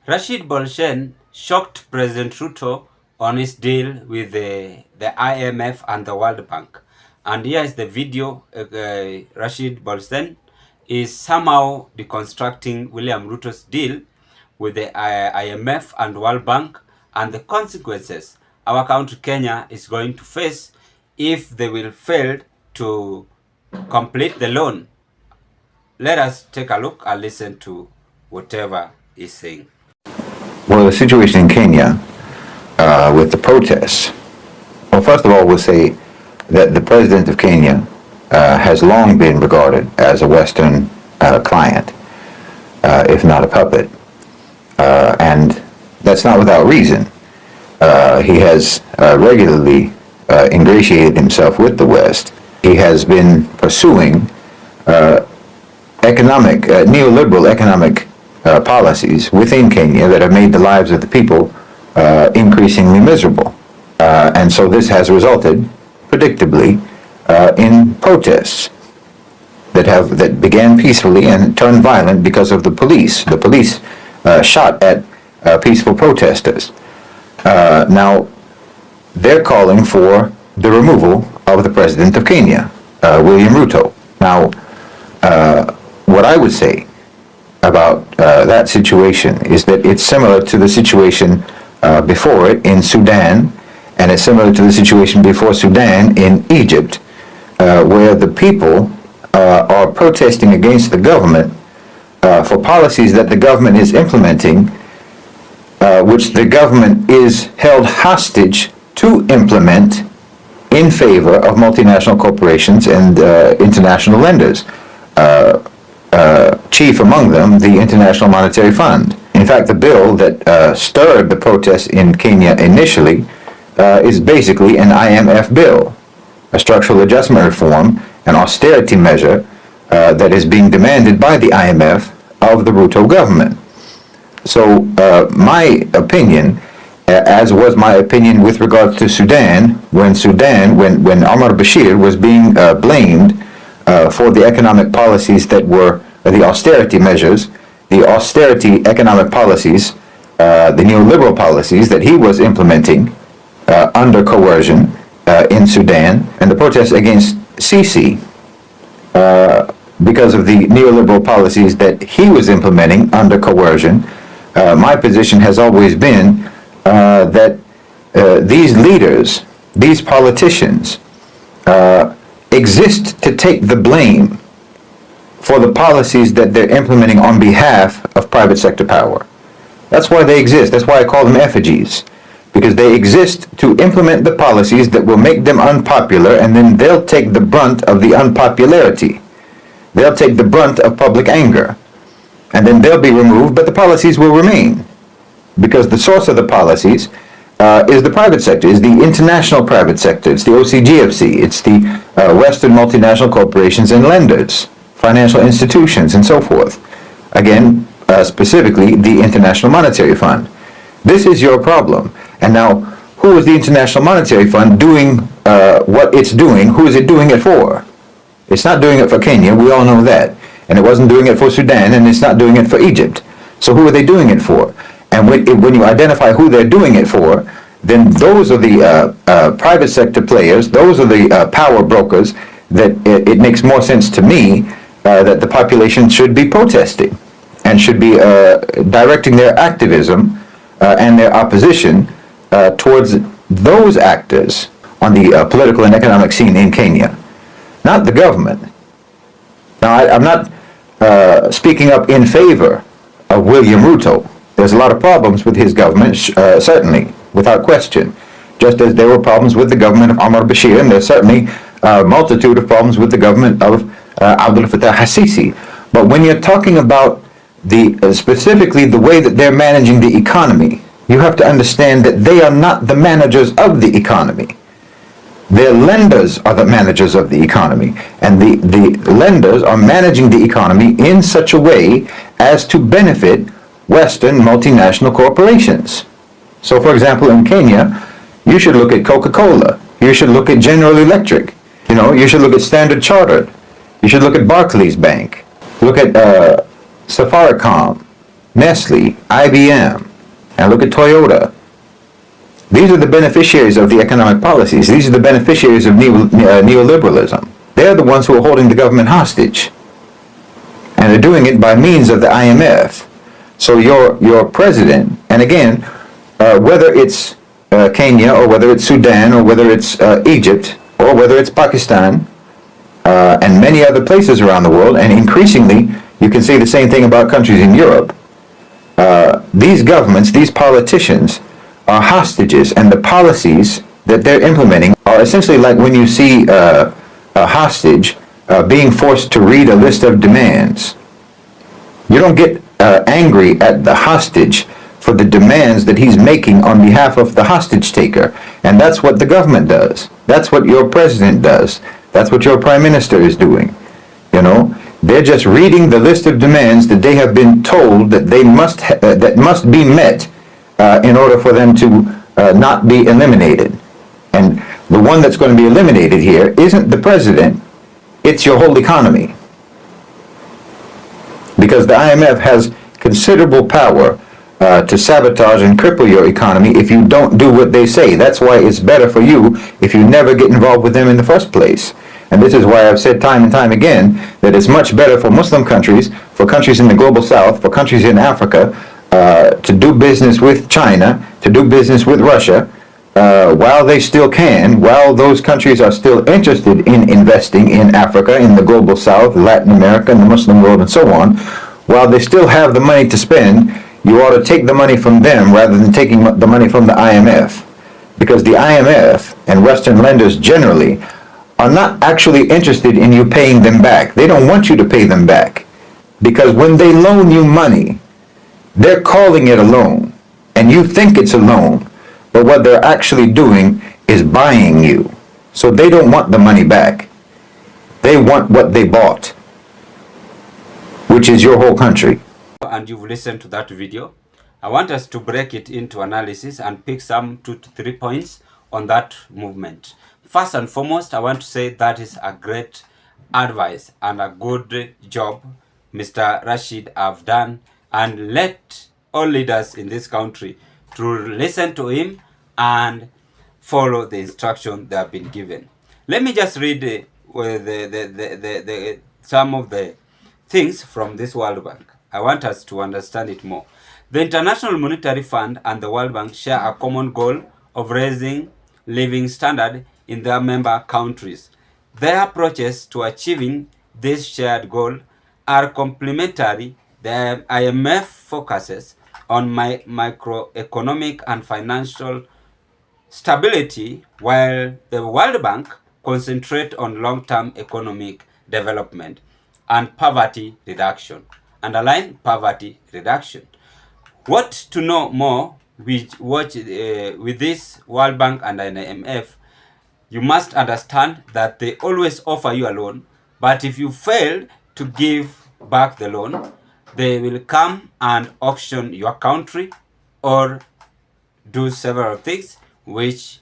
Rashid Bolsen shocked President Ruto on his deal with the IMF and the World Bank. And here is the video. Rashid Bolsen is somehow deconstructing William Ruto's deal with the IMF and World Bank and the consequences our country Kenya is going to face if they will fail to complete the loan. Let us take a look and listen to whatever he's saying. Well, the situation in Kenya with the protests. Well, first of all, we'll say that the president of Kenya has long been regarded as a Western client, if not a puppet. And that's not without reason. He has regularly ingratiated himself with the West. He has been pursuing neoliberal economic policies within Kenya that have made the lives of the people increasingly miserable. And so this has resulted, predictably, in protests that began peacefully and turned violent because of the police. The police shot at peaceful protesters. Now, they're calling for the removal of the president of Kenya, William Ruto. Now, what I would say about that situation is that it's similar to the situation before it in Sudan, and it's similar to the situation before Sudan in Egypt, where the people are protesting against the government for policies that the government is implementing, which the government is held hostage to implement in favor of multinational corporations and international lenders. Chief among them, the International Monetary Fund. In fact, the bill that stirred the protests in Kenya initially is basically an IMF bill, a structural adjustment reform, an austerity measure that is being demanded by the IMF of the Ruto government. So my opinion, as was my opinion with regards to Sudan, when Omar Bashir was being blamed for the economic policies that were the austerity measures, the austerity economic policies, the neoliberal policies that he was implementing under coercion in Sudan, and the protests against Sisi because of the neoliberal policies that he was implementing under coercion. My position has always been that these leaders, these politicians, exist to take the blame for the policies that they're implementing on behalf of private sector power. That's why they exist. That's why I call them effigies, because they exist to implement the policies that will make them unpopular, and then they'll take the brunt of the unpopularity. They'll take the brunt of public anger, and then they'll be removed, but the policies will remain, because the source of the policies is the private sector, is the international private sector. It's the OCGFC. It's the Western multinational corporations and lenders, financial institutions, and so forth. Again, specifically, the International Monetary Fund. This is your problem. And now, who is the International Monetary Fund doing what it's doing? Who is it doing it for? It's not doing it for Kenya, we all know that. And it wasn't doing it for Sudan, and it's not doing it for Egypt. So who are they doing it for? And when you identify who they're doing it for, then those are the private sector players, those are the power brokers that it makes more sense to me that the population should be protesting and should be directing their activism and their opposition towards those actors on the political and economic scene in Kenya, not the government. Now, I'm not speaking up in favor of William Ruto. There's a lot of problems with his government, certainly, without question, just as there were problems with the government of Omar Bashir, and there's certainly a multitude of problems with the government of Abdel Fattah al-Sisi. But when you're talking about specifically the way that they're managing the economy, you have to understand that they are not the managers of the economy. Their lenders are the managers of the economy, and the lenders are managing the economy in such a way as to benefit Western multinational corporations. So, for example, in Kenya, you should look at Coca-Cola. You should look at General Electric. You should look at Standard Chartered. You should look at Barclays Bank. Look at Safaricom. Nestle, IBM, and look at Toyota. These are the beneficiaries of the economic policies. These are the beneficiaries of neoliberalism. They're the ones who are holding the government hostage. And they're doing it by means of the IMF. So your president, and again, whether it's Kenya, or whether it's Sudan, or whether it's Egypt, or whether it's Pakistan, and many other places around the world, and increasingly you can say the same thing about countries in Europe, these governments, these politicians, are hostages, and the policies that they're implementing are essentially like when you see a hostage being forced to read a list of demands. You don't get angry at the hostage for the demands that he's making on behalf of the hostage taker. And that's what the government does. That's what your president does. That's what your prime minister is doing. You know, they're just reading the list of demands that they have been told that they must that must be met in order for them to not be eliminated. And the one that's going to be eliminated here isn't the president, it's your whole economy. Because the IMF has considerable power to sabotage and cripple your economy if you don't do what they say. That's why it's better for you if you never get involved with them in the first place. And this is why I've said time and time again that it's much better for Muslim countries, for countries in the global south, for countries in Africa, to do business with China, to do business with Russia, while they still can, while those countries are still interested in investing in Africa, in the global south, Latin America, and the Muslim world, and so on, while they still have the money to spend, you ought to take the money from them rather than taking the money from the IMF. Because the IMF and Western lenders generally are not actually interested in you paying them back. They don't want you to pay them back. Because when they loan you money, they're calling it a loan, and you think it's a loan, but what they're actually doing is buying you. So they don't want the money back. They want what they bought, which is your whole country. And you've listened to that video. I want us to break it into analysis and pick some 2 to 3 points on that movement. First and foremost, I want to say that is a great advice and a good job Mr. Rashid have done, and let all leaders in this country to listen to him and follow the instruction they have been given. Let me just read some of the things from this World Bank. I want us to understand it more. The International Monetary Fund and the World Bank share a common goal of raising living standard in their member countries. Their approaches to achieving this shared goal are complementary. The IMF focuses on microeconomic and financial stability, while the World Bank concentrates on long-term economic development and poverty reduction. Underline poverty reduction. What to know more with this World Bank and IMF, you must understand that they always offer you a loan, but if you fail to give back the loan, they will come and auction your country or do several things which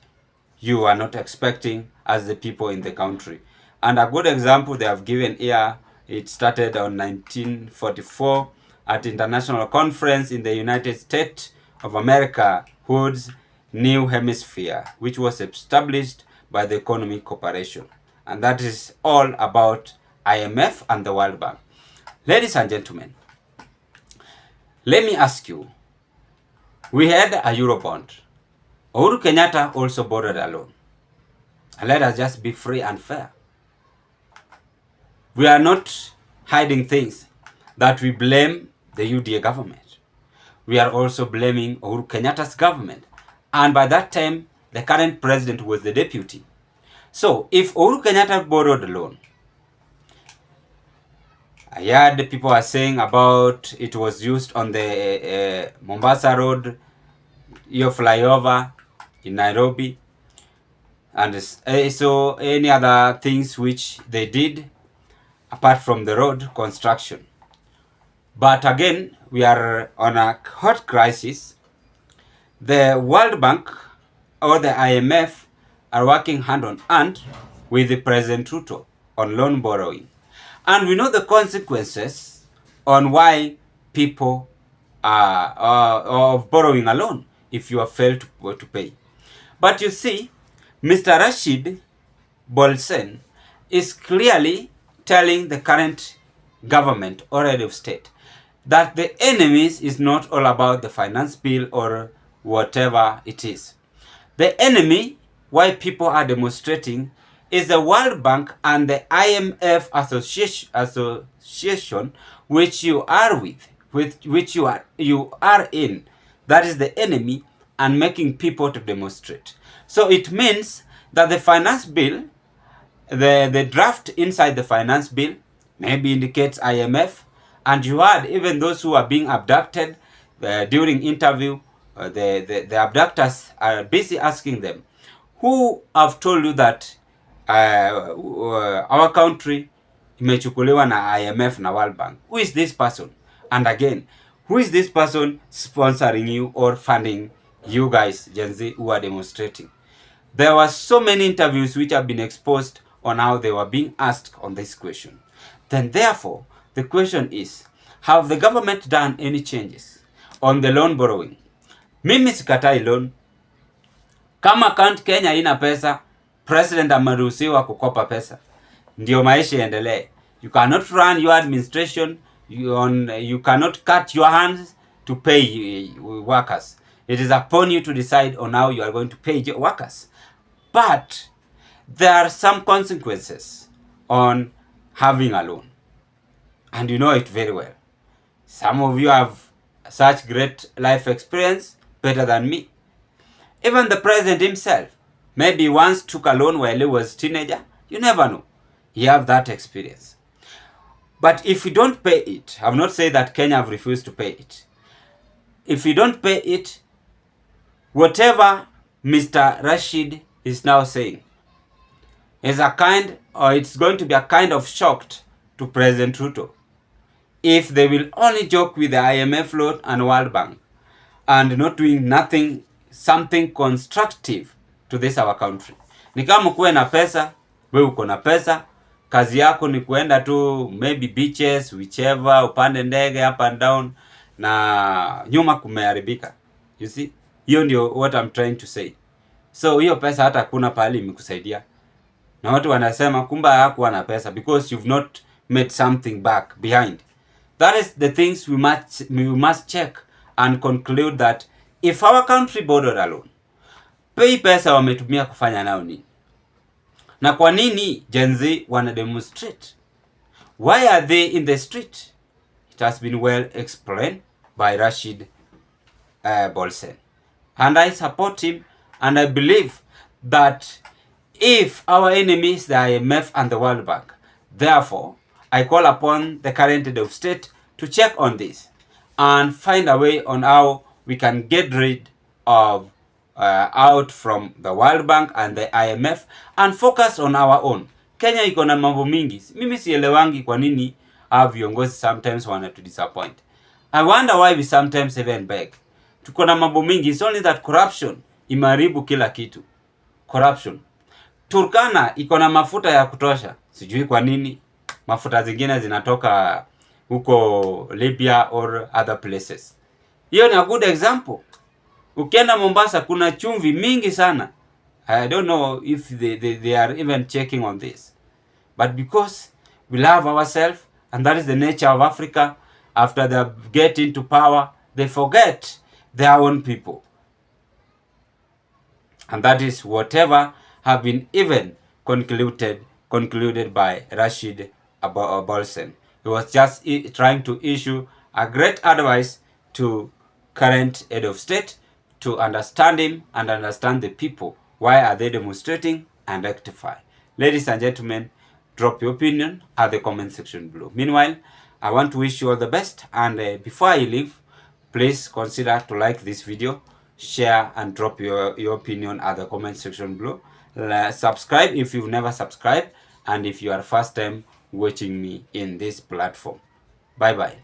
you are not expecting as the people in the country. And a good example they have given here, it started on 1944 at International Conference in the United States of America, Hood's New Hemisphere, which was established by the Economic Cooperation. And that is all about IMF and the World Bank. Ladies and gentlemen, let me ask you, we had a Eurobond. Uhuru Kenyatta also borrowed a loan. And let us just be free and fair. We are not hiding things that we blame the UDA government. We are also blaming Uhuru Kenyatta's government. And by that time, the current president was the deputy. So, if Uhuru Kenyatta borrowed a loan, I heard people are saying about it was used on the Mombasa Road, your flyover in Nairobi, and so any other things which they did apart from the road construction. But again, we are on a hot crisis. The World Bank or the IMF are working hand on hand with the President Ruto on loan borrowing. And we know the consequences on why people of borrowing a loan if you have failed to pay. But you see, Mr. Rashid Bolsen is clearly telling the current government or head of state that the enemies is not all about the finance bill or whatever it is. The enemy, why people are demonstrating, is the World Bank and the IMF association which you are with which you are in. That is the enemy and making people to demonstrate. So it means that the finance bill, the draft inside the finance bill maybe indicates IMF, and you had even those who are being abducted during interview. The abductors are busy asking them, who have told you that our country imechukuliwa na IMF na World Bank? Who is this person? And again, who is this person sponsoring you or funding you guys, Gen Z, who are demonstrating? There were so many interviews which have been exposed on how they were being asked on this question. Then therefore, the question is, have the government done any changes on the loan borrowing? Mimi sikatai loan. Kama account Kenya ina pesa, president ameruhusiwa kukopa pesa. Ndio maisha yaendelee. You cannot run your administration, you cannot cut your hands to pay workers. It is upon you to decide on how you are going to pay your workers. But there are some consequences on having a loan. And you know it very well. Some of you have such great life experience, better than me. Even the president himself, maybe once took a loan while he was a teenager. You never know. You have that experience. But if you don't pay it, I've not said that Kenya have refused to pay it. If you don't pay it, whatever Mr. Rashid is now saying is it's going to be a kind of shock to President Ruto if they will only joke with the IMF loan and World Bank and not doing something constructive to this our country. Ni kama kuwe na pesa, wewe uko na pesa, kazi yako ni kuenda tu maybe beaches, whichever, upande ndege up and down, na nyuma kumeharibika. You see? Hiyo ndio what I'm trying to say. So hiyo pesa hata kuna pahali imekusaidia. Na watu wanasema kumba hakuwa na pesa because you've not made something back behind. That is the things we must check and conclude that if our country borrowed a loan, pay pesa wametumia kufanya nao nini? Na kwa nini Gen Z wana demonstrate? Why are they in the street? It has been well explained by Rashid Bolsen. And I support him, and I believe that if our enemy is the IMF and the World Bank, therefore, I call upon the current head of state to check on this and find a way on how we can get rid of out from the World Bank and the IMF and focus on our own. Kenya iko na mambo mingi. Mimi sielewangi kwa nini viongozi sometimes wana to disappoint. I wonder why we sometimes even beg. Tuko na mambo mingi. It's only that corruption imeharibu kila kitu. Corruption. Turkana iko na mafuta ya kutosha. Sijui kwa nini mafuta zingine zinatoka huko Libya or other places. Hiyo ni a good example. Ukienda Mombasa kuna chumvi mingi sana. I don't know if they are even checking on this. But because we love ourselves, and that is the nature of Africa, after they get into power, they forget their own people. And that is whatever have been even concluded by Rashid Bolsen. He was just trying to issue a great advice to current head of state to understand him and understand the people. Why are they demonstrating and rectify? Ladies and gentlemen, drop your opinion at the comment section below. Meanwhile, I want to wish you all the best, and before I leave, please consider to like this video, share, and drop your opinion at the comment section below. Subscribe if you've never subscribed, and if you are first time watching me in this platform. Bye bye.